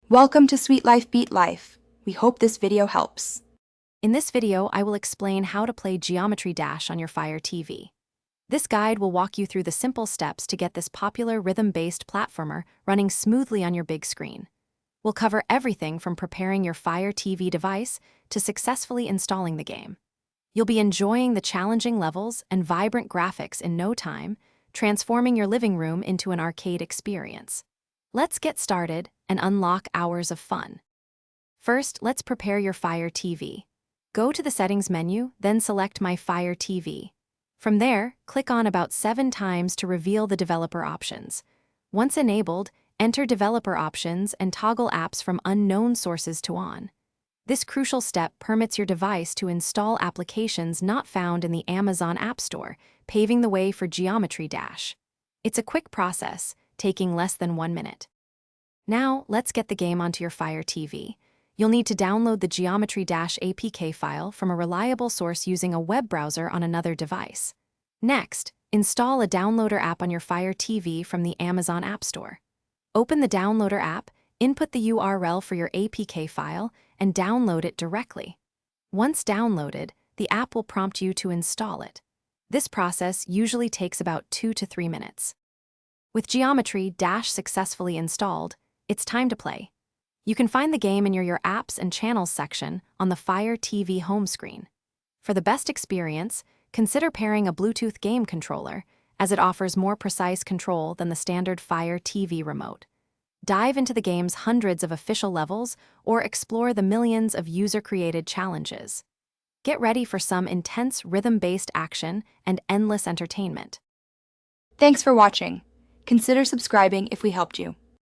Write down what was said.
Welcome to Sweet Life Beat Life. We hope this video helps. In this video, I will explain how to play Geometry Dash on your Fire TV. This guide will walk you through the simple steps to get this popular rhythm-based platformer running smoothly on your big screen. We'll cover everything from preparing your Fire TV device to successfully installing the game. You'll be enjoying the challenging levels and vibrant graphics in no time, transforming your living room into an arcade experience. Let's get started and unlock hours of fun. First, let's prepare your Fire TV. Go to the Settings menu, then select My Fire TV. From there, click on about 7 times to reveal the developer options. Once enabled, enter developer options and toggle apps from unknown sources to on. This crucial step permits your device to install applications not found in the Amazon App Store, paving the way for Geometry Dash. It's a quick process, taking less than 1 minute. Now, let's get the game onto your Fire TV. You'll need to download the Geometry Dash APK file from a reliable source using a web browser on another device. Next, install a downloader app on your Fire TV from the Amazon App Store. Open the downloader app, input the URL for your APK file, and download it directly. Once downloaded, the app will prompt you to install it. This process usually takes about 2 to 3 minutes. With Geometry Dash successfully installed, it's time to play. You can find the game in your Apps and Channels section on the Fire TV home screen. For the best experience, consider pairing a Bluetooth game controller, as it offers more precise control than the standard Fire TV remote. Dive into the game's hundreds of official levels or explore the millions of user-created challenges. Get ready for some intense rhythm-based action and endless entertainment. Thanks for watching. Consider subscribing if we helped you.